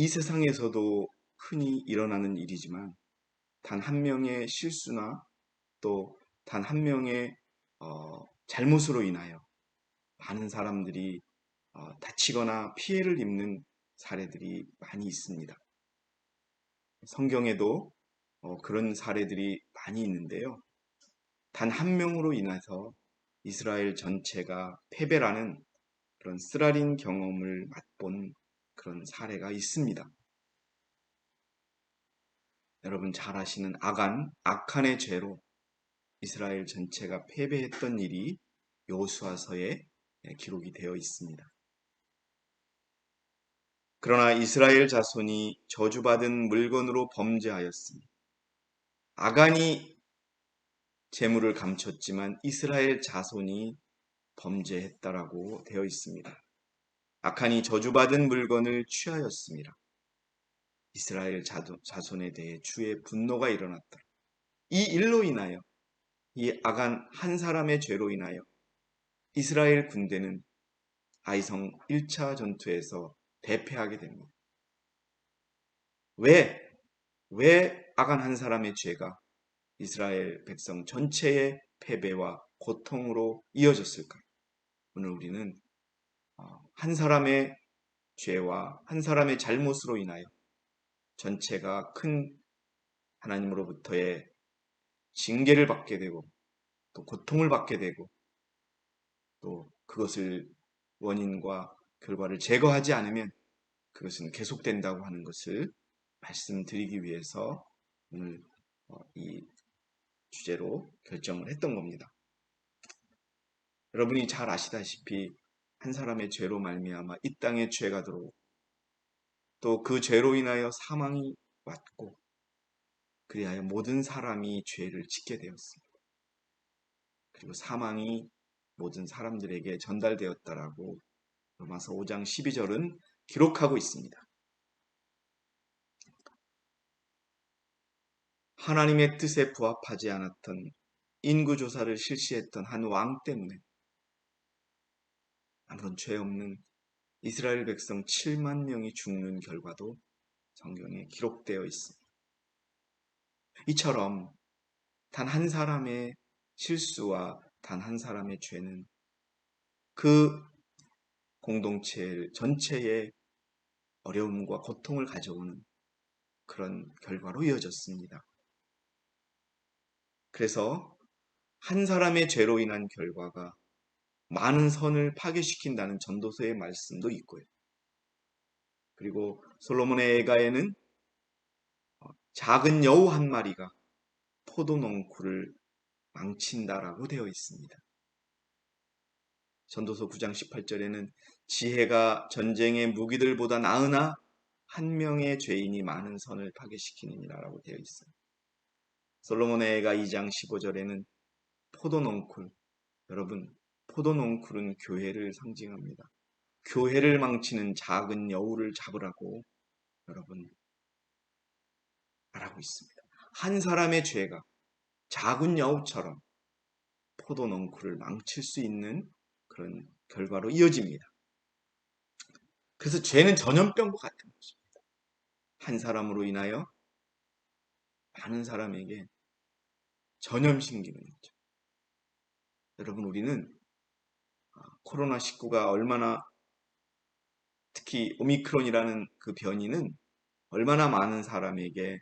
이 세상에서도 흔히 일어나는 일이지만 단 한 명의 실수나 또 단 한 명의 잘못으로 인하여 많은 사람들이 다치거나 피해를 입는 사례들이 많이 있습니다. 성경에도 그런 사례들이 많이 있는데요. 단 한 명으로 인해서 이스라엘 전체가 패배라는 그런 쓰라린 경험을 맛본 그런 사례가 있습니다. 여러분 잘 아시는 악한의 죄로 이스라엘 전체가 패배했던 일이 여호수아서에 기록이 되어 있습니다. 그러나 이스라엘 자손이 저주받은 물건으로 범죄하였으니 아간이 재물을 감췄지만 이스라엘 자손이 범죄했다라고 되어 있습니다. 악한이 저주받은 물건을 취하였습니다. 이스라엘 자손에 대해 주의 분노가 일어났다. 이 일로 인하여 이 아간 한 사람의 죄로 인하여 이스라엘 군대는 아이성 1차 전투에서 대패하게 됩니다. 왜 아간 한 사람의 죄가 이스라엘 백성 전체의 패배와 고통으로 이어졌을까요? 오늘 우리는 한 사람의 죄와 한 사람의 잘못으로 인하여 전체가 큰 하나님으로부터의 징계를 받게 되고 또 고통을 받게 되고 또 그것을 원인과 결과를 제거하지 않으면 그것은 계속된다고 하는 것을 말씀드리기 위해서 오늘 이 주제로 결정을 했던 겁니다. 여러분이 잘 아시다시피 한 사람의 죄로 말미암아 이 땅에 죄가 들어오고 또 그 죄로 인하여 사망이 왔고 그리하여 모든 사람이 죄를 짓게 되었습니다. 그리고 사망이 모든 사람들에게 전달되었다라고 로마서 5장 12절은 기록하고 있습니다. 하나님의 뜻에 부합하지 않았던 인구조사를 실시했던 한 왕 때문에 아무런 죄 없는 이스라엘 백성 7만 명이 죽는 결과도 성경에 기록되어 있습니다. 이처럼 단 한 사람의 실수와 단 한 사람의 죄는 그 공동체 전체의 어려움과 고통을 가져오는 그런 결과로 이어졌습니다. 그래서 한 사람의 죄로 인한 결과가 많은 선을 파괴시킨다는 전도서의 말씀도 있고요. 그리고 솔로몬의 애가에는 작은 여우 한 마리가 포도농쿨을 망친다라고 되어 있습니다. 전도서 9장 18절에는 지혜가 전쟁의 무기들보다 나으나 한 명의 죄인이 많은 선을 파괴시키느니라라고 되어 있어요. 솔로몬의 애가 2장 15절에는 포도농쿨, 여러분 포도농쿨은 교회를 상징합니다. 교회를 망치는 작은 여우를 잡으라고 여러분 말하고 있습니다. 한 사람의 죄가 작은 여우처럼 포도농쿨을 망칠 수 있는 그런 결과로 이어집니다. 그래서 죄는 전염병과 같은 것입니다. 한 사람으로 인하여 많은 사람에게 전염시키는 거죠. 여러분 우리는 코로나19가 얼마나 특히 오미크론이라는 그 변이는 얼마나 많은 사람에게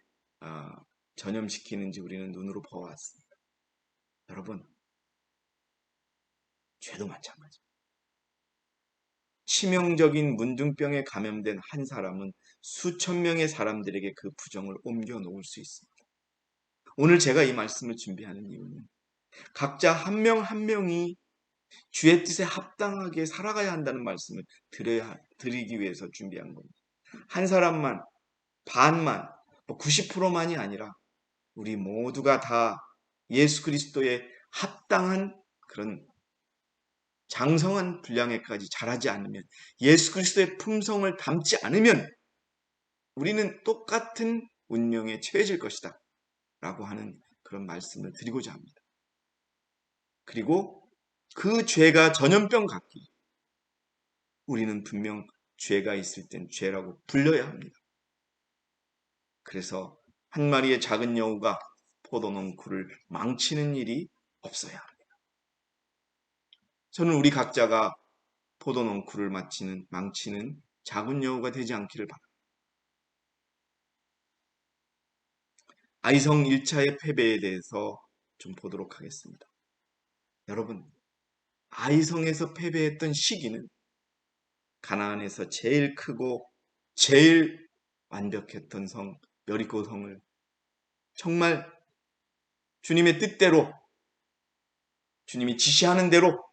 전염시키는지 우리는 눈으로 보아왔습니다. 여러분 죄도 마찬가지입니다. 치명적인 문둥병에 감염된 한 사람은 수천 명의 사람들에게 그 부정을 옮겨 놓을 수 있습니다. 오늘 제가 이 말씀을 준비하는 이유는 각자 한 명 한 명이 주의 뜻에 합당하게 살아가야 한다는 말씀을 드리기 위해서 준비한 겁니다. 한 사람만, 반만, 90%만이 아니라 우리 모두가 다 예수 그리스도의 합당한 그런 장성한 분량에까지 자라지 않으면, 예수 그리스도의 품성을 담지 않으면 우리는 똑같은 운명에 처해질 것이다 라고 하는 그런 말씀을 드리고자 합니다. 그리고 그 죄가 전염병 같기 우리는 분명 죄가 있을 땐 죄라고 불러야 합니다. 그래서 한 마리의 작은 여우가 포도농쿨을 망치는 일이 없어야 합니다. 저는 우리 각자가 포도농쿨을 망치는 작은 여우가 되지 않기를 바랍니다. 아이성 1차의 패배에 대해서 좀 보도록 하겠습니다. 여러분, 아이성에서 패배했던 시기는 가나안에서 제일 크고 제일 완벽했던 성 여리고 성을 정말 주님의 뜻대로, 주님이 지시하는 대로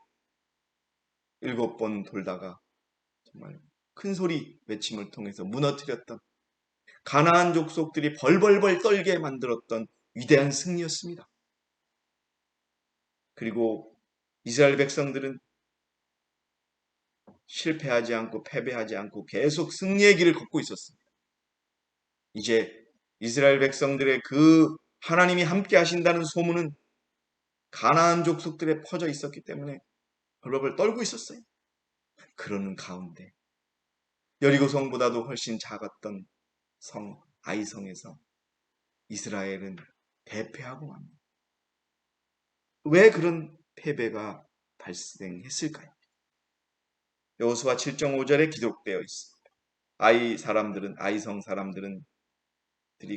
7번 돌다가 정말 큰 소리 외침을 통해서 무너뜨렸던, 가나안 족속들이 벌벌벌 떨게 만들었던 위대한 승리였습니다. 그리고 이스라엘 백성들은 실패하지 않고 패배하지 않고 계속 승리의 길을 걷고 있었습니다. 이제 이스라엘 백성들의 그 하나님이 함께 하신다는 소문은 가나안 족속들에 퍼져 있었기 때문에 벌벌벌 떨고 있었어요. 그러는 가운데 여리고 성보다도 훨씬 작았던 성 아이성에서 이스라엘은 대패하고 맙니다. 왜 그런 패배가 발생했을까요? 여호수아 7.5절에 기록되어 있습니다. 아이성 사람들은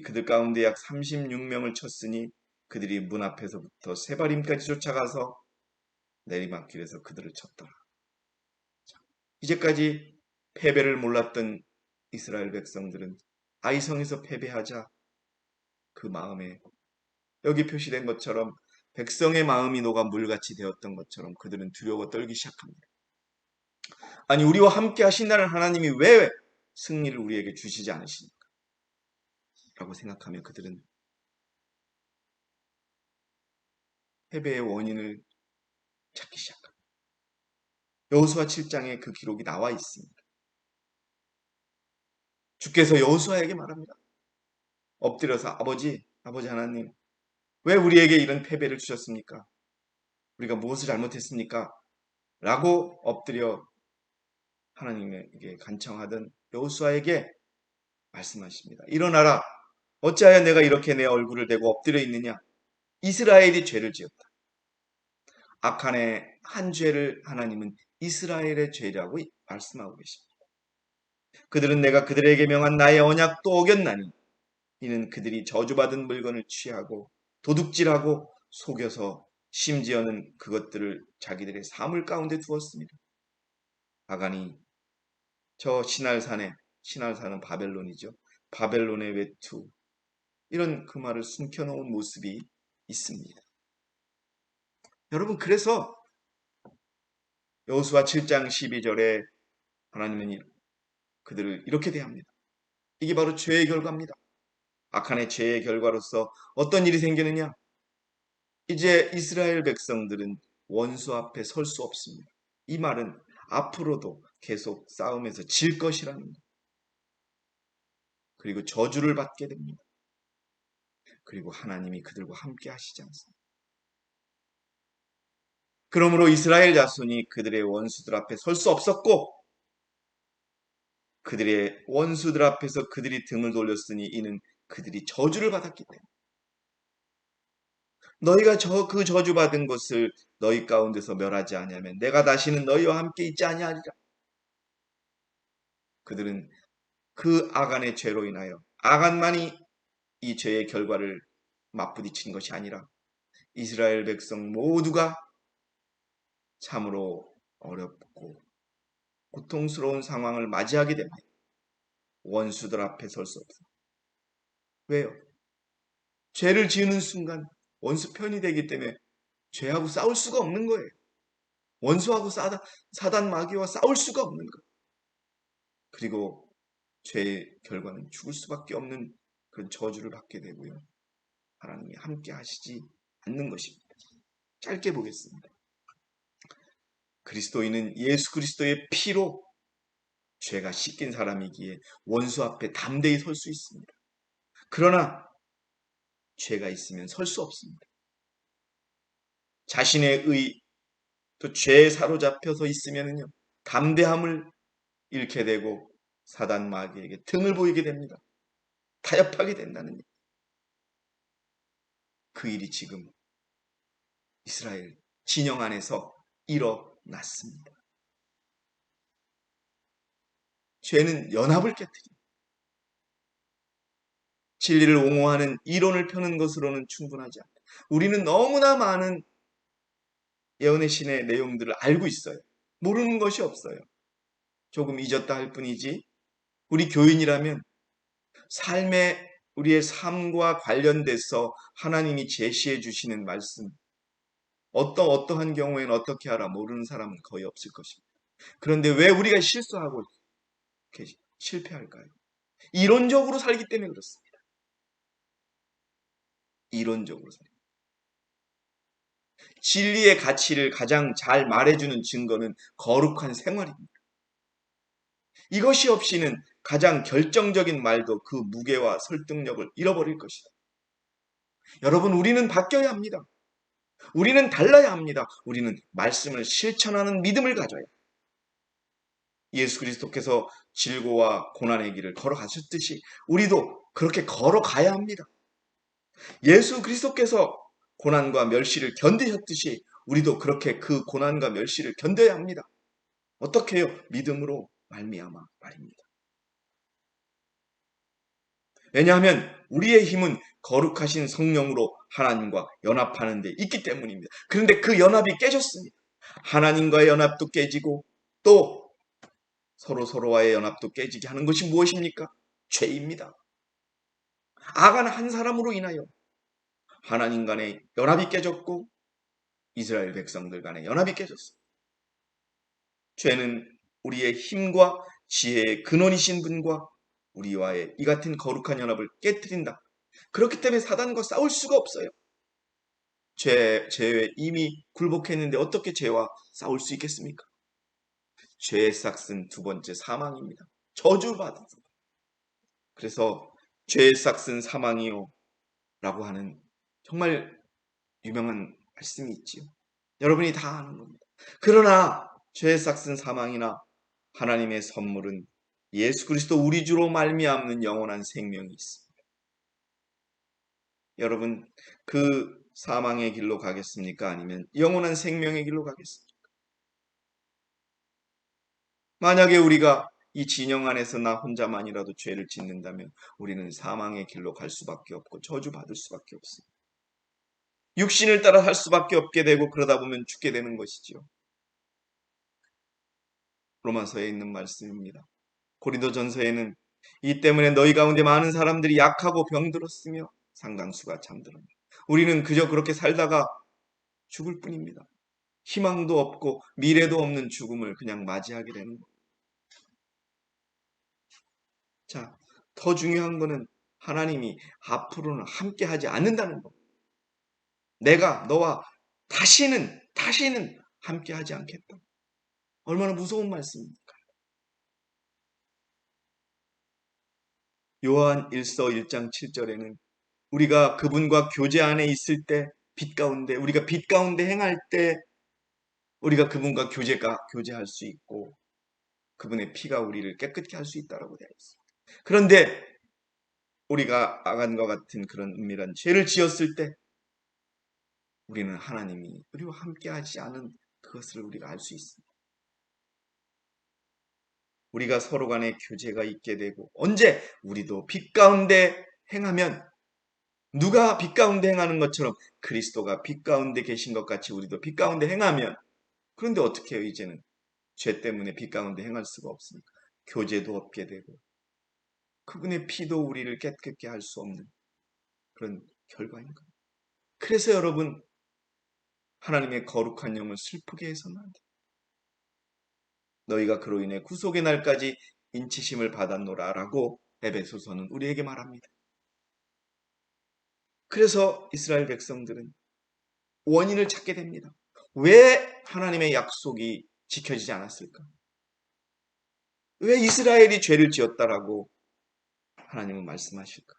그들 가운데 약 36명을 쳤으니 그들이 문 앞에서부터 세바림까지 쫓아가서 내리막길에서 그들을 쳤더라. 이제까지 패배를 몰랐던 이스라엘 백성들은 아이성에서 패배하자 그 마음에, 여기 표시된 것처럼 백성의 마음이 녹아 물같이 되었던 것처럼 그들은 두려워 떨기 시작합니다. 아니, 우리와 함께 하신다는 하나님이 왜 승리를 우리에게 주시지 않으십니까? 라고 생각하며 그들은 패배의 원인을 찾기 시작합니다. 여호수아 7장에 그 기록이 나와 있습니다. 주께서 여호수아에게 말합니다. 엎드려서 아버지 하나님, 왜 우리에게 이런 패배를 주셨습니까? 우리가 무엇을 잘못했습니까? 라고 엎드려 하나님에게 간청하던 여호수아에게 말씀하십니다. 일어나라. 어찌하여 내가 이렇게 내 얼굴을 대고 엎드려 있느냐? 이스라엘이 죄를 지었다. 아칸의 한 죄를 하나님은 이스라엘의 죄라고 말씀하고 계십니다. 그들은 내가 그들에게 명한 나의 언약도 어겼나니 이는 그들이 저주받은 물건을 취하고 도둑질하고 속여서 심지어는 그것들을 자기들의 사물 가운데 두었습니다. 아간이 저 신할산은 바벨론이죠. 바벨론의 외투, 이런 그 말을 숨겨놓은 모습이 있습니다. 여러분, 그래서 여호수아 7장 12절에 하나님은 그들을 이렇게 대합니다. 이게 바로 죄의 결과입니다. 아칸의 죄의 결과로서 어떤 일이 생기느냐? 이제 이스라엘 백성들은 원수 앞에 설 수 없습니다. 이 말은 앞으로도 계속 싸움에서 질 것이라는 것. 그리고 저주를 받게 됩니다. 그리고 하나님이 그들과 함께 하시지 않습니다. 그러므로 이스라엘 자손이 그들의 원수들 앞에 설 수 없었고, 그들의 원수들 앞에서 그들이 등을 돌렸으니 이는 그들이 저주를 받았기 때문에, 너희가 그 저주받은 것을 너희 가운데서 멸하지 아니하면 내가 다시는 너희와 함께 있지 아니하리라. 그들은 그 아간의 죄로 인하여 아간만이 이 죄의 결과를 맞부딪힌 것이 아니라 이스라엘 백성 모두가 참으로 어렵고 고통스러운 상황을 맞이하게 됩니다. 원수들 앞에 설 수 없어요. 왜요? 죄를 지으는 순간 원수 편이 되기 때문에 죄하고 싸울 수가 없는 거예요. 원수하고 사단 마귀와 싸울 수가 없는 거예요. 그리고 죄의 결과는 죽을 수밖에 없는 그런 저주를 받게 되고요. 하나님이 함께 하시지 않는 것입니다. 짧게 보겠습니다. 그리스도인은 예수 그리스도의 피로 죄가 씻긴 사람이기에 원수 앞에 담대히 설 수 있습니다. 그러나 죄가 있으면 설 수 없습니다. 자신의 또 죄에 사로잡혀서 있으면요, 담대함을 잃게 되고 사단 마귀에게 등을 보이게 됩니다. 타협하게 된다는 일. 그 일이 지금 이스라엘 진영 안에서 일어났습니다. 죄는 연합을 깨뜨립니다. 진리를 옹호하는 이론을 펴는 것으로는 충분하지 않다. 우리는 너무나 많은 예언의 신의 내용들을 알고 있어요. 모르는 것이 없어요. 조금 잊었다 할 뿐이지 우리 교인이라면 삶의 우리의 삶과 관련돼서 하나님이 제시해 주시는 말씀, 어떠한 경우에는 어떻게 하라 모르는 사람은 거의 없을 것입니다. 그런데 왜 우리가 실수하고 실패할까요? 이론적으로 살기 때문에 그렇습니다. 이론적으로 살기. 진리의 가치를 가장 잘 말해주는 증거는 거룩한 생활입니다. 이것이 없이는 가장 결정적인 말도 그 무게와 설득력을 잃어버릴 것이다. 여러분, 우리는 바뀌어야 합니다. 우리는 달라야 합니다. 우리는 말씀을 실천하는 믿음을 가져야 합니다. 예수 그리스도께서 질고와 고난의 길을 걸어가셨듯이 우리도 그렇게 걸어가야 합니다. 예수 그리스도께서 고난과 멸시를 견디셨듯이 우리도 그렇게 그 고난과 멸시를 견뎌야 합니다. 어떻게 해요? 믿음으로 말미암아 말입니다. 왜냐하면 우리의 힘은 거룩하신 성령으로 하나님과 연합하는 데 있기 때문입니다. 그런데 그 연합이 깨졌습니다. 하나님과의 연합도 깨지고 또 서로와의 연합도 깨지게 하는 것이 무엇입니까? 죄입니다. 아간 한 사람으로 인하여 하나님 간의 연합이 깨졌고 이스라엘 백성들 간의 연합이 깨졌습니다. 죄는 우리의 힘과 지혜의 근원이신 분과 우리와의 이 같은 거룩한 연합을 깨뜨린다. 그렇기 때문에 사단과 싸울 수가 없어요. 죄에 이미 굴복했는데 어떻게 죄와 싸울 수 있겠습니까? 죄의 싹은 두 번째 사망입니다. 저주받은. 그래서 죄의 싹은 사망이요 라고 하는 정말 유명한 말씀이 있지요. 여러분이 다 아는 겁니다. 그러나 죄의 싹은 사망이나 하나님의 선물은 예수 그리스도 우리 주로 말미암는 영원한 생명이 있습니다. 여러분, 그 사망의 길로 가겠습니까? 아니면 영원한 생명의 길로 가겠습니까? 만약에 우리가 이 진영 안에서 나 혼자만이라도 죄를 짓는다면 우리는 사망의 길로 갈 수밖에 없고 저주받을 수밖에 없습니다. 육신을 따라 살 수밖에 없게 되고 그러다 보면 죽게 되는 것이지요. 로마서에 있는 말씀입니다. 고린도전서에는 이 때문에 너희 가운데 많은 사람들이 약하고 병들었으며 상당수가 잠들었다. 우리는 그저 그렇게 살다가 죽을 뿐입니다. 희망도 없고 미래도 없는 죽음을 그냥 맞이하게 되는 겁니다. 자, 더 중요한 거는 하나님이 앞으로는 함께 하지 않는다는 겁니다. 내가 너와 다시는 함께 하지 않겠다. 얼마나 무서운 말씀입니까? 요한 1서 1장 7절에는 우리가 그분과 교제 안에 있을 때 우리가 빛 가운데 행할 때 우리가 그분과 교제할 수 있고 그분의 피가 우리를 깨끗게 할 수 있다라고 되어 있습니다. 그런데 우리가 아간과 같은 그런 은밀한 죄를 지었을 때 우리는 하나님이 우리와 함께 하지 않은 그것을 우리가 알 수 있습니다. 우리가 서로 간에 교제가 있게 되고 언제 우리도 빛 가운데 행하면 누가 빛 가운데 행하는 것처럼 그리스도가 빛 가운데 계신 것 같이 우리도 빛 가운데 행하면 그런데 어떻게 해요? 이제는 죄 때문에 빛 가운데 행할 수가 없으니까 교제도 없게 되고 그분의 피도 우리를 깨끗게 할 수 없는 그런 결과인 거예요. 그래서 여러분 하나님의 거룩한 영을 슬프게 해서는 안 돼요. 너희가 그로 인해 구속의 날까지 인치심을 받았노라 라고 에베소서는 우리에게 말합니다. 그래서 이스라엘 백성들은 원인을 찾게 됩니다. 왜 하나님의 약속이 지켜지지 않았을까? 왜 이스라엘이 죄를 지었다라고 하나님은 말씀하실까?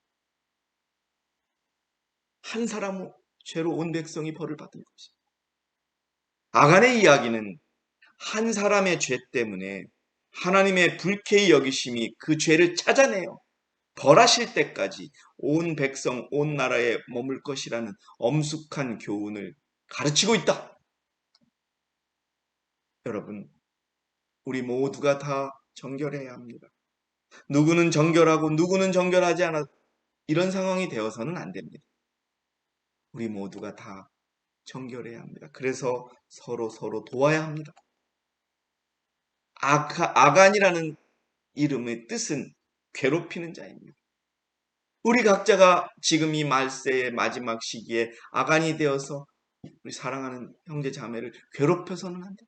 한 사람 죄로 온 백성이 벌을 받은 것입니다. 아간의 이야기는 한 사람의 죄 때문에 하나님의 불쾌히 여기심이 그 죄를 찾아내요. 벌하실 때까지 온 백성, 온 나라에 머물 것이라는 엄숙한 교훈을 가르치고 있다. 여러분, 우리 모두가 다 정결해야 합니다. 누구는 정결하고 누구는 정결하지 않아 이런 상황이 되어서는 안 됩니다. 우리 모두가 다 정결해야 합니다. 그래서 서로 도와야 합니다. 아간이라는 이름의 뜻은 괴롭히는 자입니다. 우리 각자가 지금 이 말세의 마지막 시기에 아간이 되어서 우리 사랑하는 형제 자매를 괴롭혀서는 안 됩니다.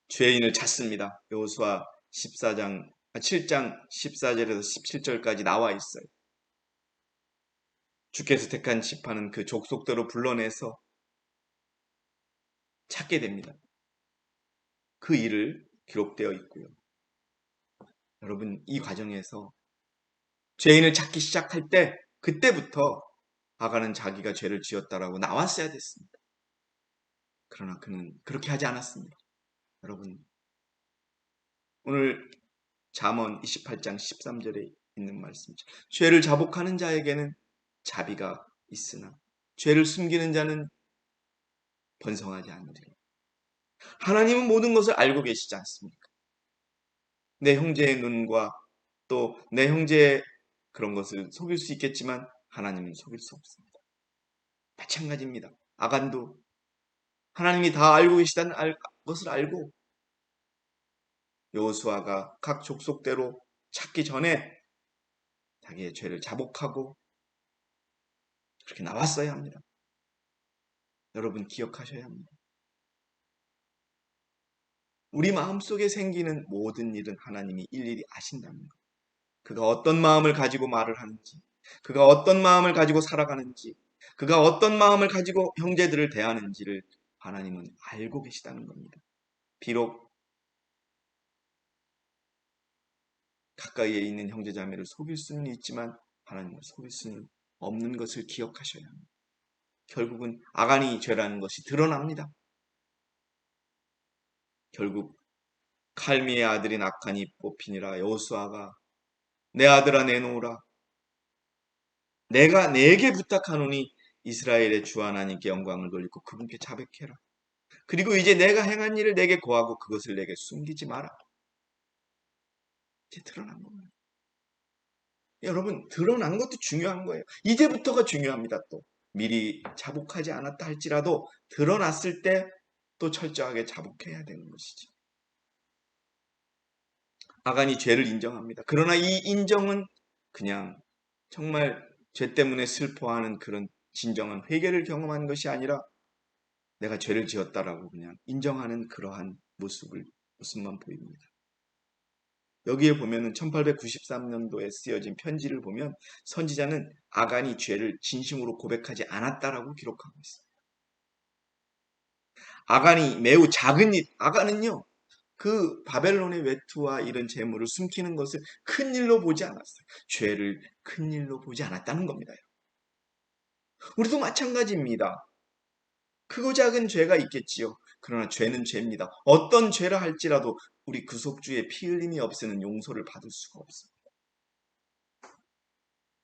죄인을 찾습니다. 여호수아 7장 14절에서 17절까지 나와 있어요. 주께서 택한 지파는 그 족속대로 불러내서 찾게 됩니다. 그 일을 기록되어 있고요. 여러분, 이 과정에서 죄인을 찾기 시작할 때 그때부터 아간은 자기가 죄를 지었다라고 나왔어야 됐습니다. 그러나 그는 그렇게 하지 않았습니다. 여러분, 오늘 잠언 28장 13절에 있는 말씀이죠. 죄를 자복하는 자에게는 자비가 있으나 죄를 숨기는 자는 번성하지 않으리라. 하나님은 모든 것을 알고 계시지 않습니까? 내 형제의 눈과 또 내 형제의 그런 것을 속일 수 있겠지만 하나님은 속일 수 없습니다. 마찬가지입니다. 아간도 하나님이 다 알고 계시다는 것을 알고 여호수아가 각 족속대로 찾기 전에 자기의 죄를 자복하고 그렇게 나왔어야 합니다. 여러분 기억하셔야 합니다. 우리 마음속에 생기는 모든 일은 하나님이 일일이 아신다는 것. 그가 어떤 마음을 가지고 말을 하는지, 그가 어떤 마음을 가지고 살아가는지, 그가 어떤 마음을 가지고 형제들을 대하는지를 하나님은 알고 계시다는 겁니다. 비록 가까이에 있는 형제자매를 속일 수는 있지만 하나님을 속일 수는 없는 것을 기억하셔야 합니다. 결국은 아간이 죄라는 것이 드러납니다. 결국 칼미의 아들인 아칸이 뽑히니라 여호수아가 내 아들아 내놓으라 내가 내게 부탁하노니 이스라엘의 주 하나님께 영광을 돌리고 그분께 자백해라. 그리고 이제 내가 행한 일을 내게 고하고 그것을 내게 숨기지 마라. 이제 드러난 겁니다. 여러분 드러난 것도 중요한 거예요. 이제부터가 중요합니다. 또 미리 자복하지 않았다 할지라도 드러났을 때 또 철저하게 자복해야 되는 것이지. 아간이 죄를 인정합니다. 그러나 이 인정은 그냥 정말 죄 때문에 슬퍼하는 그런 진정한 회개를 경험한 것이 아니라 내가 죄를 지었다라고 그냥 인정하는 그러한 모습만 보입니다. 여기에 보면은 1893년도에 쓰여진 편지를 보면 선지자는 아간이 죄를 진심으로 고백하지 않았다라고 기록하고 있어요. 아간이 매우 작은 일, 아간은요, 그 바벨론의 외투와 이런 재물을 숨기는 것을 큰 일로 보지 않았어요. 죄를 큰 일로 보지 않았다는 겁니다. 우리도 마찬가지입니다. 크고 작은 죄가 있겠지요. 그러나 죄는 죄입니다. 어떤 죄라 할지라도 우리 구속주의 피 흘림이 없이는 용서를 받을 수가 없습니다.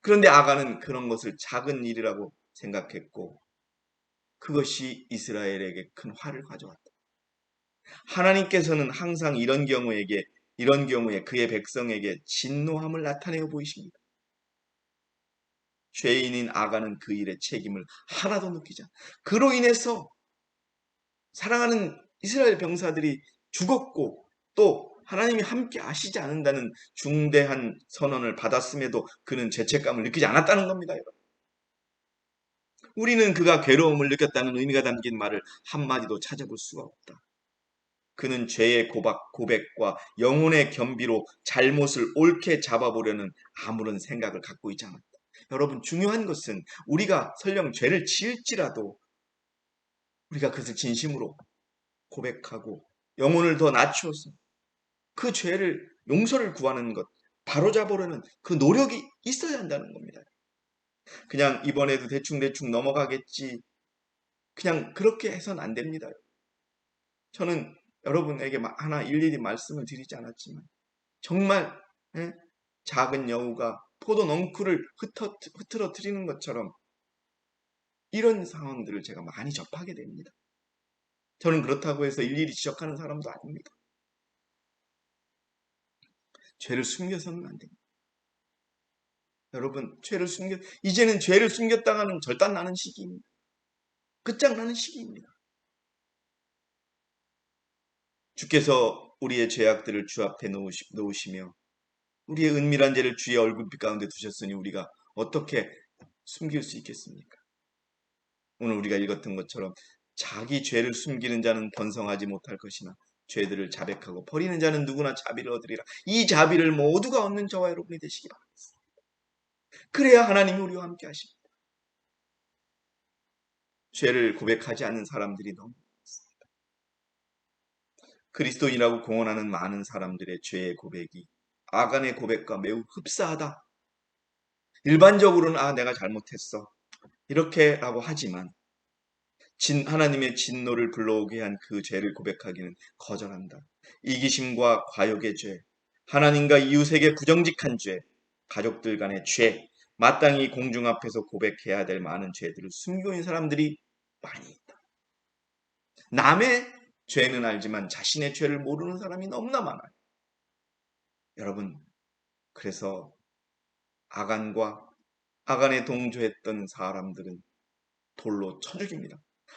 그런데 아간은 그런 것을 작은 일이라고 생각했고 그것이 이스라엘에게 큰 화를 가져왔다. 하나님께서는 항상 이런 경우에 그의 백성에게 진노함을 나타내어 보이십니다. 죄인인 아간은 그 일의 책임을 하나도 느끼지 않아. 그로 인해서 사랑하는 이스라엘 병사들이 죽었고 또 하나님이 함께 하시지 않는다는 중대한 선언을 받았음에도 그는 죄책감을 느끼지 않았다는 겁니다. 여러분. 우리는 그가 괴로움을 느꼈다는 의미가 담긴 말을 한마디도 찾아볼 수가 없다. 그는 죄의 고백과 영혼의 겸비로 잘못을 옳게 잡아보려는 아무런 생각을 갖고 있지 않았다. 여러분 중요한 것은 우리가 설령 죄를 지을지라도 우리가 그것을 진심으로 고백하고 영혼을 더 낮추어서 그 죄를 용서를 구하는 것, 바로잡으려는 그 노력이 있어야 한다는 겁니다. 그냥 이번에도 대충 넘어가겠지. 그냥 그렇게 해서는 안 됩니다. 저는 여러분에게 하나 일일이 말씀을 드리지 않았지만 정말 예? 작은 여우가 포도 넝쿨을 흐트러뜨리는 것처럼 이런 상황들을 제가 많이 접하게 됩니다. 저는 그렇다고 해서 일일이 지적하는 사람도 아닙니다. 죄를 숨겨서는 안 됩니다. 여러분, 이제는 죄를 숨겼다가는 절단나는 시기입니다. 끝장나는 시기입니다. 주께서 우리의 죄악들을 주 앞에 놓으시며 우리의 은밀한 죄를 주의 얼굴빛 가운데 두셨으니 우리가 어떻게 숨길 수 있겠습니까? 오늘 우리가 읽었던 것처럼 자기 죄를 숨기는 자는 번성하지 못할 것이나 죄들을 자백하고 버리는 자는 누구나 자비를 얻으리라. 이 자비를 모두가 얻는 저와 여러분이 되시기 바랍니다. 그래야 하나님이 우리와 함께 하십니다. 죄를 고백하지 않는 사람들이 너무 많습니다. 그리스도인이라고 공언하는 많은 사람들의 죄의 고백이 아간의 고백과 매우 흡사하다. 일반적으로는 내가 잘못했어. 이렇게라고 하지만 하나님의 진노를 불러오게 한 그 죄를 고백하기는 거절한다. 이기심과 과욕의 죄, 하나님과 이웃에게 부정직한 죄, 가족들 간의 죄, 마땅히 공중 앞에서 고백해야 될 많은 죄들을 숨기고 있는 사람들이 많이 있다. 남의 죄는 알지만 자신의 죄를 모르는 사람이 너무나 많아요. 여러분, 그래서 아간에 동조했던 사람들은 돌로 쳐 죽입니다.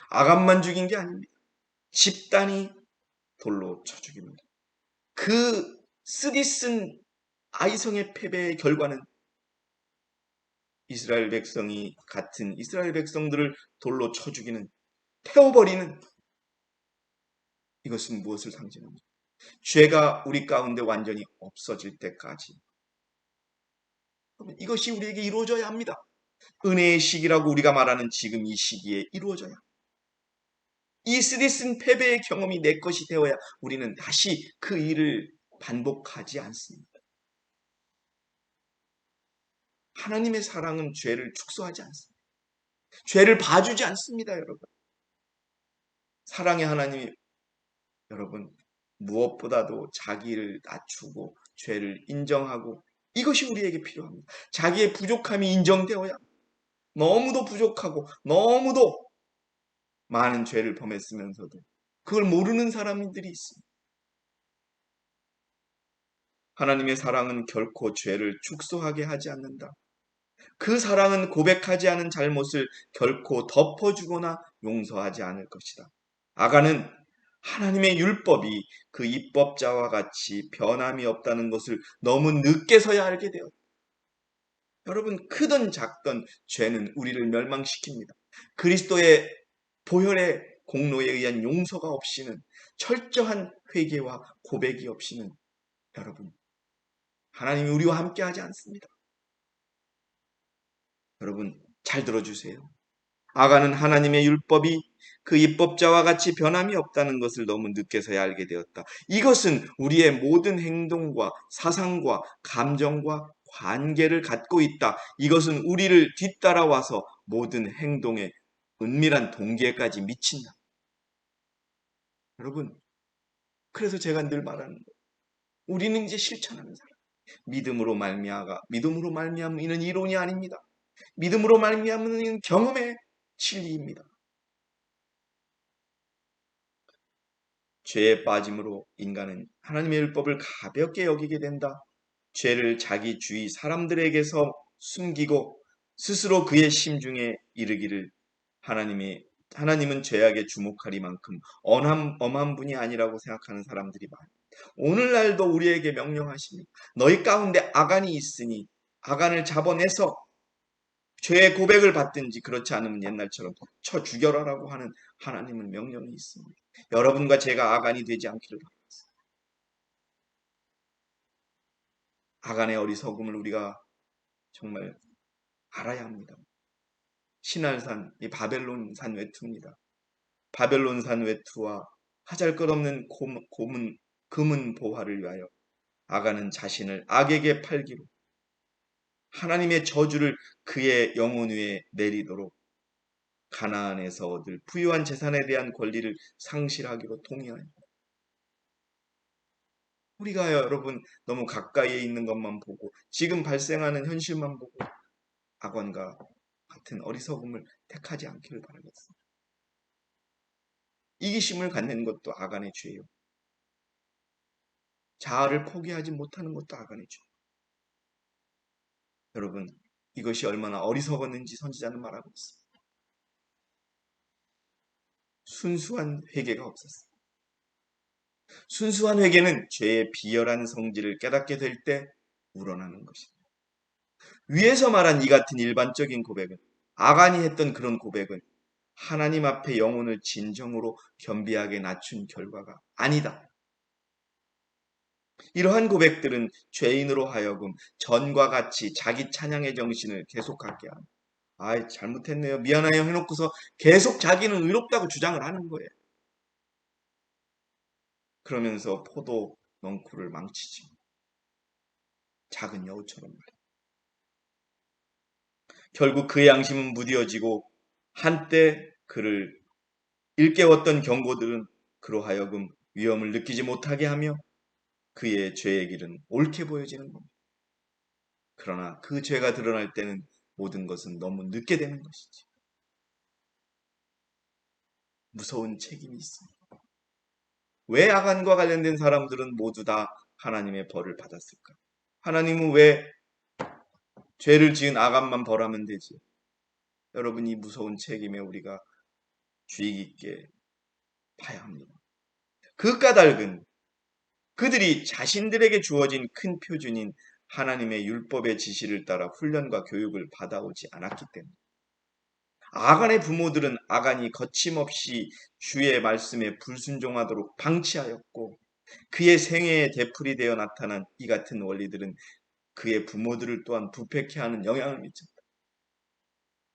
아간만 죽인 게 아닙니다. 집단이 돌로 쳐 죽입니다. 그 쓰디쓴 아이성의 패배의 결과는 이스라엘 백성들을 돌로 쳐 죽이는, 태워버리는, 이것은 무엇을 상징합니까? 죄가 우리 가운데 완전히 없어질 때까지 이것이 우리에게 이루어져야 합니다. 은혜의 시기라고 우리가 말하는 지금 이 시기에 이루어져야 합니다. 이 쓰디쓴 패배의 경험이 내 것이 되어야 우리는 다시 그 일을 반복하지 않습니다. 하나님의 사랑은 죄를 축소하지 않습니다. 죄를 봐주지 않습니다, 여러분. 사랑의 하나님이 여러분 무엇보다도 자기를 낮추고 죄를 인정하고 이것이 우리에게 필요합니다. 자기의 부족함이 인정되어야 너무도 부족하고 너무도 많은 죄를 범했으면서도 그걸 모르는 사람들이 있습니다. 하나님의 사랑은 결코 죄를 축소하게 하지 않는다. 그 사랑은 고백하지 않은 잘못을 결코 덮어주거나 용서하지 않을 것이다. 아간은 하나님의 율법이 그 입법자와 같이 변함이 없다는 것을 너무 늦게서야 알게 되었다. 여러분, 크든 작든 죄는 우리를 멸망시킵니다. 그리스도의 보혈의 공로에 의한 용서가 없이는, 철저한 회개와 고백이 없이는 여러분, 하나님이 우리와 함께하지 않습니다. 여러분, 잘 들어주세요. 아간은 하나님의 율법이 그 입법자와 같이 변함이 없다는 것을 너무 늦게서야 알게 되었다. 이것은 우리의 모든 행동과 사상과 감정과 관계를 갖고 있다. 이것은 우리를 뒤따라와서 모든 행동에 은밀한 동기에까지 미친다. 여러분, 그래서 제가 늘 말하는 거예요. 우리는 이제 실천하는 사람. 믿음으로 말미암은 이는 이론이 아닙니다. 믿음으로 말미암은 이는 경험의 진리입니다. 죄에 빠짐으로 인간은 하나님의 율법을 가볍게 여기게 된다. 죄를 자기 주위 사람들에게서 숨기고 스스로 그의 심중에 이르기를 하나님은 죄악에 주목하리만큼 엄한 분이 아니라고 생각하는 사람들이 많아요. 오늘날도 우리에게 명령하십니다. 너희 가운데 아간이 있으니 아간을 잡아내서 죄의 고백을 받든지 그렇지 않으면 옛날처럼 쳐 죽여라라고 하는 하나님은 명령이 있습니다. 여러분과 제가 아간이 되지 않기를 바랍니다. 아간의 어리석음을 우리가 정말 알아야 합니다. 신할산, 이 바벨론산 외투입니다. 바벨론산 외투와 하잘것없는 금은 보화를 위하여 아간은 자신을 악에게 팔기로 하나님의 저주를 그의 영혼 위에 내리도록 가나안에서 얻을 부유한 재산에 대한 권리를 상실하기로 동의하였다. 우리가 여러분 너무 가까이에 있는 것만 보고 지금 발생하는 현실만 보고 악원과 같은 어리석음을 택하지 않기를 바라겠습니다. 이기심을 갖는 것도 아간의 죄예요. 자아를 포기하지 못하는 것도 아간의 죄. 여러분 이것이 얼마나 어리석었는지 선지자는 말하고 있습니다. 순수한 회개가 없었습니다. 순수한 회개는 죄의 비열한 성질을 깨닫게 될 때 우러나는 것입니다. 위에서 말한 이 같은 일반적인 고백은, 아간이 했던 그런 고백은 하나님 앞에 영혼을 진정으로 겸비하게 낮춘 결과가 아니다. 이러한 고백들은 죄인으로 하여금 전과 같이 자기 찬양의 정신을 계속 갖게 합니다. 아이, 잘못했네요, 미안해요 해놓고서 계속 자기는 의롭다고 주장을 하는 거예요. 그러면서 포도 넝쿨을 망치지. 작은 여우처럼 말이에요. 결국 그의 양심은 무뎌지고 한때 그를 일깨웠던 경고들은 그로 하여금 위험을 느끼지 못하게 하며 그의 죄의 길은 옳게 보여지는 겁니다. 그러나 그 죄가 드러날 때는 모든 것은 너무 늦게 되는 것이지. 무서운 책임이 있습니다. 왜 아간과 관련된 사람들은 모두 다 하나님의 벌을 받았을까? 하나님은 왜 죄를 지은 아간만 벌하면 되지? 여러분, 이 무서운 책임에 우리가 주의 깊게 봐야 합니다. 그 까닭은 그들이 자신들에게 주어진 큰 표준인 하나님의 율법의 지시를 따라 훈련과 교육을 받아오지 않았기 때문입니다. 아간의 부모들은 아간이 거침없이 주의 말씀에 불순종하도록 방치하였고, 그의 생애에 되풀이 되어 나타난 이 같은 원리들은 그의 부모들을 또한 부패케 하는 영향을 미쳤다.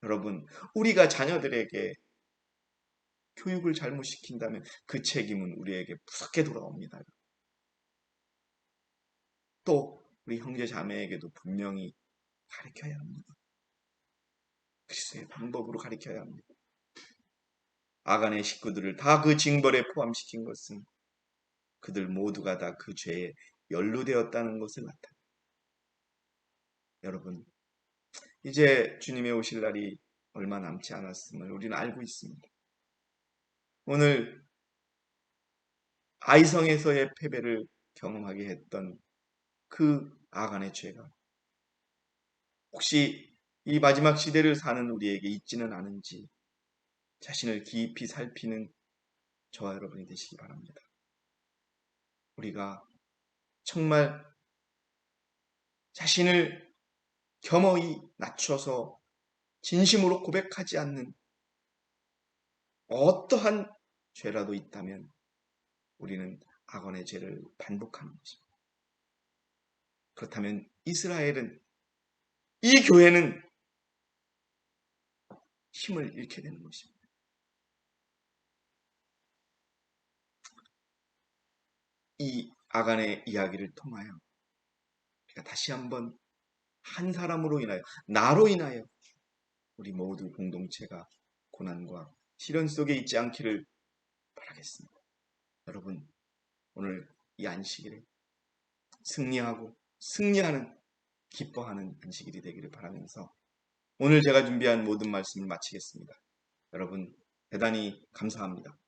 여러분, 우리가 자녀들에게 교육을 잘못시킨다면 그 책임은 우리에게 무섭게 돌아옵니다. 또 우리 형제 자매에게도 분명히 가르쳐야 합니다. 그리스도의 방법으로 가르쳐야 합니다. 아간의 식구들을 다 그 징벌에 포함시킨 것은 그들 모두가 다 그 죄에 연루되었다는 것을 나타냅니다. 여러분, 이제 주님의 오실 날이 얼마 남지 않았음을 우리는 알고 있습니다. 오늘 아이성에서의 패배를 경험하게 했던 그 아간의 죄가 혹시 이 마지막 시대를 사는 우리에게 있지는 않은지 자신을 깊이 살피는 저와 여러분이 되시기 바랍니다. 우리가 정말 자신을 겸허히 낮춰서 진심으로 고백하지 않는 어떠한 죄라도 있다면 우리는 아간의 죄를 반복하는 것입니다. 그렇다면 이스라엘은, 이 교회는 힘을 잃게 되는 것입니다. 이 아간의 이야기를 통하여 우리가 다시 한번 한 사람으로 인하여, 나로 인하여 우리 모두 공동체가 고난과 시련 속에 있지 않기를 바라겠습니다. 여러분, 오늘 이 안식일에 승리하고 승리하는, 기뻐하는 안식일이 되기를 바라면서 오늘 제가 준비한 모든 말씀을 마치겠습니다. 여러분, 대단히 감사합니다.